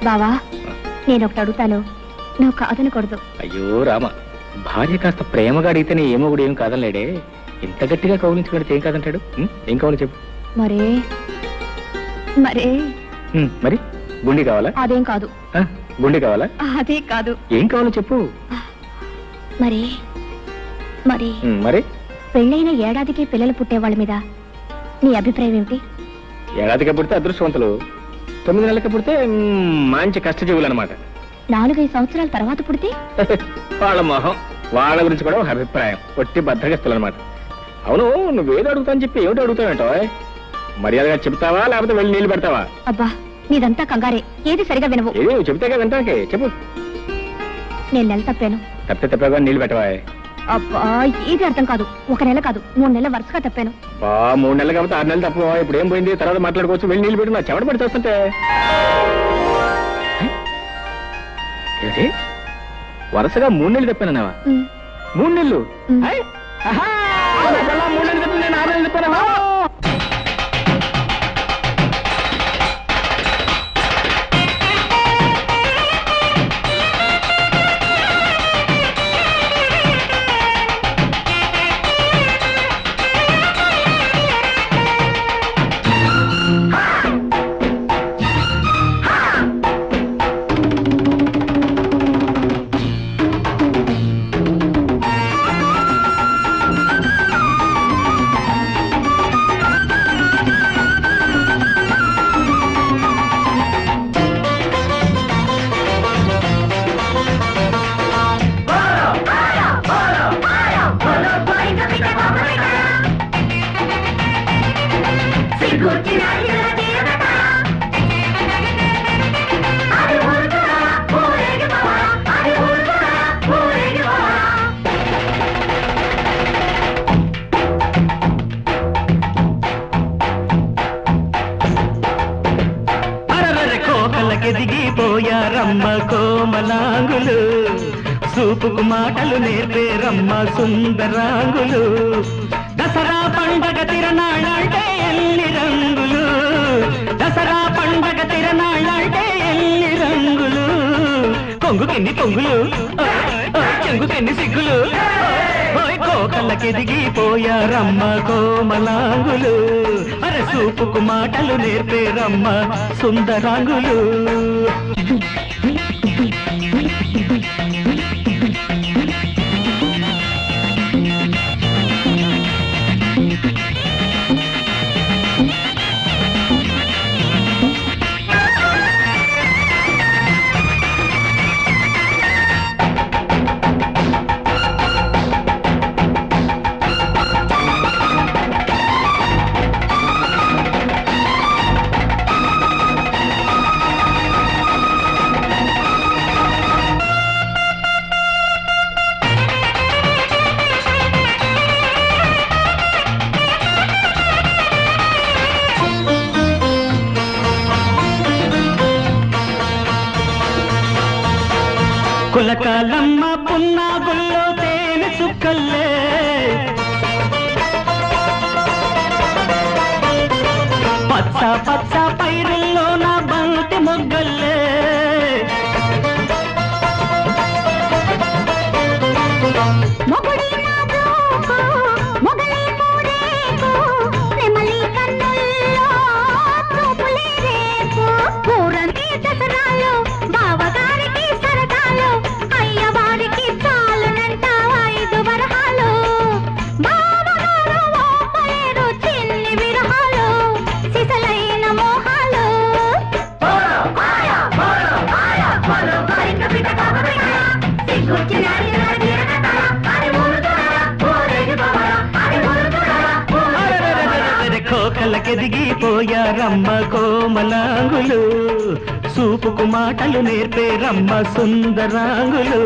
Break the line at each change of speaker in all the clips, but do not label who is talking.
బావా నేను ఒకటి అడుగుతాను, నువ్వు కాదనకూడదు.
అయ్యో రామ, భార్య కాస్త ప్రేమగా అడిగితేనే ఏమో కూడా ఏం కాదనలేడే. ఇంత గట్టిగా కౌలించుకుంటే ఏం కాదంటాడు? ఏం కావాలి చెప్పు.
మరే మరే
మరి గుండి కావాలా?
అదేం కాదు.
గుండి కావాలా?
అదే కాదు.
ఏం కావాలో చెప్పు.
మరి మరి
మరి
పెళ్ళైన ఏడాదికి పిల్లలు పుట్టే వాళ్ళ మీద నీ అభిప్రాయం ఏమిటి?
ఏడాదికి పుడితే అదృష్టవంతులు, 9 నెలలకి పుడితే మంచి కష్టజీవులు అనమాట.
4-5 సంవత్సరాల తర్వాత పుడితే
వాళ్ళ మొహం, వాళ్ళ గురించి కూడా ఒక అభిప్రాయం, ఒట్టి బద్దగస్తులు అనమాట. అవును, నువ్వేదో అడుగుతావని చెప్పి ఏమిటో అడుగుతావేంటో? మర్యాదగా చెప్తావా లేకపోతే వెళ్ళి నీళ్లు పెడతావా?
అబ్బా నీదంతా కంగారే, ఏది సరిగా వినవు.
ఏది చెప్తాగా వింటాకే చెప్పు.
నేను నెల తప్పాను.
తప్పగా నీళ్లు పెట్టవా?
అబ్బా ఏది అర్థం కాదు. 1 నెల కాదు 3 నెలల వరుసగా తప్పాను.
3 నెలలు కాబట్టి 6 నెలలు తప్ప. ఇప్పుడు ఏం పోయింది, తర్వాత మాట్లాడుకోవచ్చు. వెళ్ళి నీళ్లు పెట్టు. నా చెమట పడి చేస్తుంటే ఏంటి వరుసగా 3 నెలలు తప్పానన్నావా? 3 నెలలు? 3 నెలలు తప్ప నేను 6 నెలలు తప్పానా?
ఎదిగిపోయారమ్మ కోమలాంగులు, సూపుకు మాటలు నేర్పేరమ్మ సుందరాంగులు. దసరా పండగ తిరణాళ్ళంటే ఎన్ని రంగులు, దసరా పండగ తిరణాళ్ళంటే ఎన్ని రంగులు. కొంగుకెన్ని పొంగులు, చెంగుకెన్ని సిగ్గులు, కోకళ్ళకెదిగిపోయారమ్మ కోమలాంగులు. అరే సూపుకు మాటలు నేర్పేరమ్మ సుందరాంగులు. కులకాలమ్మ పున్నాగుల్లో తేనె చుక్కల్లే, పచ్చ పచ్చ పైరుల్లో నా బంతి మొగ్గల్లే. కోకళ్ళకెదిగిపోయారమ్మ కోమలాంగులు, సూపుకు మాటలు నేర్పేరమ్మ సుందరాంగులు.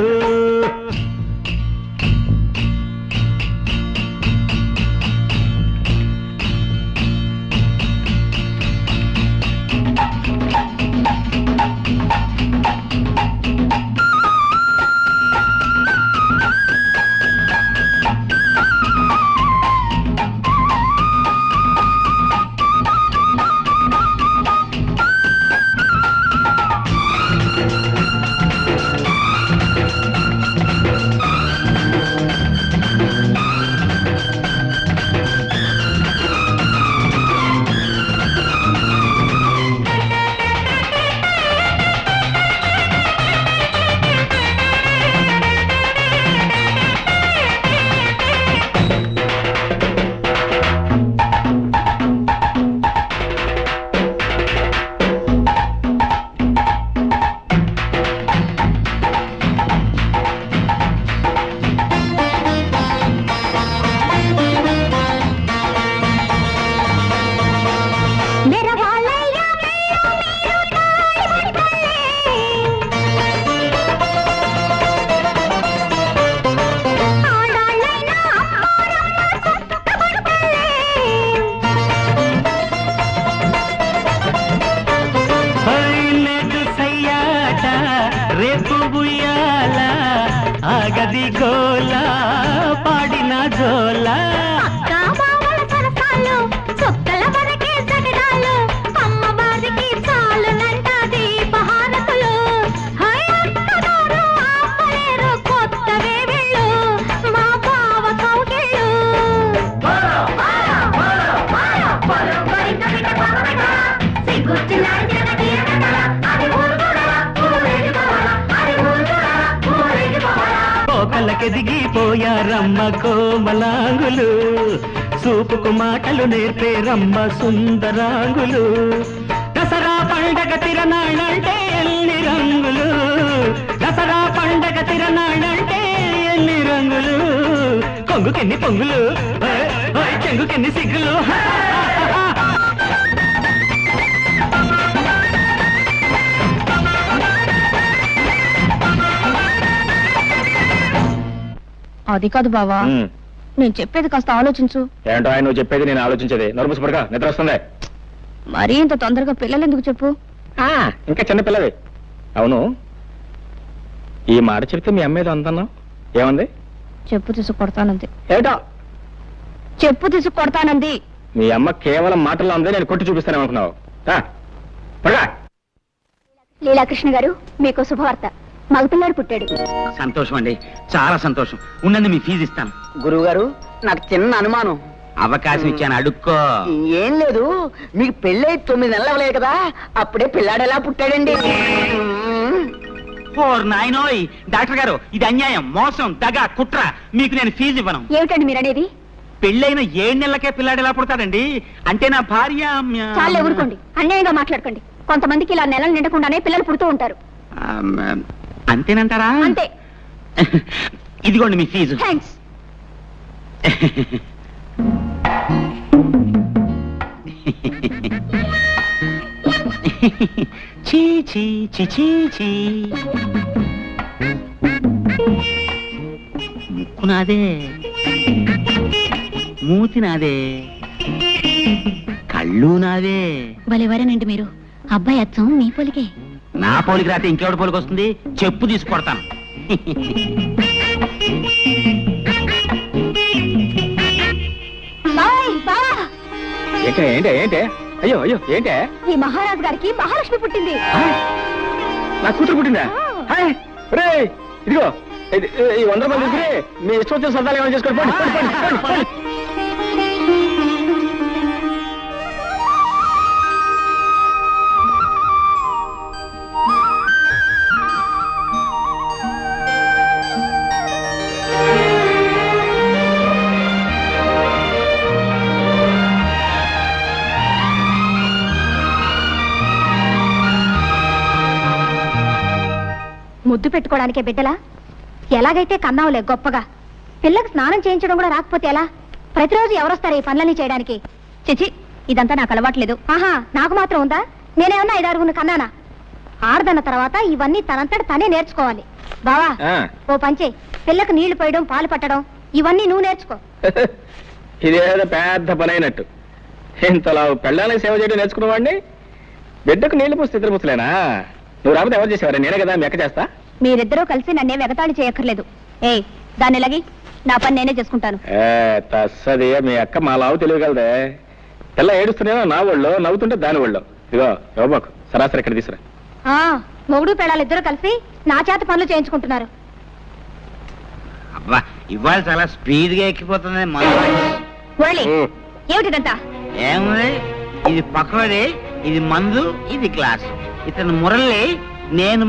గోల పాడిన జోల కోకలకెదిగిపోయారమ్మ కోమలాంగులు చూపుకు మాటలు నేర్పేరమ్మ సుందరాంగులు దసరా పండగ తిరణాళ్ళంటే ఎన్ని రంగులు దసరా పండగ తిరణాళ్ళంటే ఎన్ని రంగులు కొంగుకెన్ని పొంగులు చెంగుకెన్ని సిగ్గులు
అది కాదు బావా, నేను చెప్పేది కాస్త ఆలోచించు.
ఏంటో ఆయన నువ్వు చెప్పేది నేను ఆలోచించేది. నోరు పడక నిద్ర వస్తుంది.
మరీ ఇంత తొందరగా పిల్లలు ఎందుకు చెప్పు?
ఇంకా చిన్న పిల్లవి. అవును, ఈ మాట చెప్తే మీ అమ్మేదో అందన్నావు, ఏమంది?
చెప్పు తీసుకు కొడతానంది.
ఏటో
చెప్పు తీసుకు కొడతానంది.
మీ అమ్మ కేవలం మాటల్లో ఉంది, నేను కొట్టి చూపిస్తాను అనుకున్నావు.
లీలాకృష్ణ గారు, మీకు శుభవార్త. మగపిల్లాడు పుట్టాడు.
సంతోషం అండి, చాలా సంతోషం. ఉండండి, మీ ఫీజు ఇస్తాను.
గురువు గారు, నాకు చిన్న అనుమానం.
అవకాశం ఇచ్చాను, అడుక్కో.
ఏం లేదు, మీకు పెళ్ళై 9 నెలలు అవ్వలేదు కదా, అప్పుడే పిల్లాడు ఎలా పుట్టాడండి?
ఓర్ నాయనోయ్, డాక్టర్ గారు, ఇది అన్యాయం, మోసం, దగ, కుట్ర. మీకు నేను ఫీజు ఇవ్వను.
ఏమిటండి మీరు అనేది?
పెళ్ళైన 7 నెలలకే పిల్లాడు ఎలా పుడతాడండి? అంటే నా భార్య.
చాలా ఊరుకోండి, అన్యాయంగా మాట్లాడకండి. కొంతమందికి ఇలా నెలలు నిండకుండానే పిల్లలు పుడుతూ ఉంటారు.
అంతేనంటారా?
అంతే.
ఇదిగోండి మీ ఫీజు.
థ్యాంక్స్.
చీ చీ చీ చీ చీ. ముక్కు నాదే, మూతి నాదే, కళ్ళు నాదే.
భలేవారేనండి మీరు. అబ్బాయి అచ్చం మీ పోలికే.
నా పోలికి రాతే ఇంకెవడి పోలికి వస్తుంది? చెప్పు తీసుకొడతాను.
ఏంటే ఏంటే? అయ్యో అయ్యో, ఏంటే?
ఈ మహారాజు గారికి మహాలక్ష్మి పుట్టింది.
నా కూతురు పుట్టిందా? ఇదిగో ఈ 100 రూపాయలు తీసుకుని మీ ఇష్టం వచ్చిన సరదాలు ఏమైనా చేసుకోండి.
ముద్దు పెట్టుకోవడానికే బిడ్డలా? ఎలాగైతే కన్నావులే గొప్పగా. పిల్లకి స్నానం చేయించడం కూడా రాకపోతే ఎలా? ప్రతిరోజు ఎవరొస్తారు ఈ పనులన్నీ చేయడానికి? చిచి, ఇదంతా నాకు అలవాట్లేదు. ఆహా, నాకు మాత్రం ఉందా? నేనేమన్నా 5-6 కన్నానా? ఆడదన్న తర్వాత ఇవన్నీ తనంతట తనే నేర్చుకోవాలి. బావా, ఓ పంచే, పిల్లకు నీళ్లు పోయడం, పాలు పట్టడం ఇవన్నీ నువ్వు నేర్చుకో.
ఇదేదో పెద్ద పని అయినట్టు. ఇంతలా పెళ్ళానికి సేవ చేయడం నేర్చుకున్నవాడిని బిడ్డకు నీళ్లు పోస్తే ఇద్దరు పుస్తలేనా? నువ్వు రాకపోతే ఎవరు చేసేవారా? నేనే కదా మెక్క చేస్తా.
మీరిద్దరూ కలిసి నన్నే వెగతాళి చేయక్కర్లేదు. దాన్ని ఎలాగి నా పని నేనే చేసుకుంటాను.
తస్సది, మీ అక్క మా లావు తెలియగలదే. పిల్ల ఏడుస్తున్నాయో నా ఒళ్ళో, నవ్వుతుంటే దాని ఒళ్ళో. ఇదిగో యోబాకు సరాసరి ఇక్కడ తీసురా.
మొగుడు పెళ్ళాలిద్దరూ కలిసి నా చేత పనులు చేయించుకుంటున్నారు.
అబ్బా, ఇవాళ చాలా స్పీడ్ గా ఎక్కిపోతుంది.
ఏమిటిదంతా?
ఏముంది, ఇది పకోడీ, ఇది మందు, ఇది గ్లాసు. ఇతను మురళి, నేను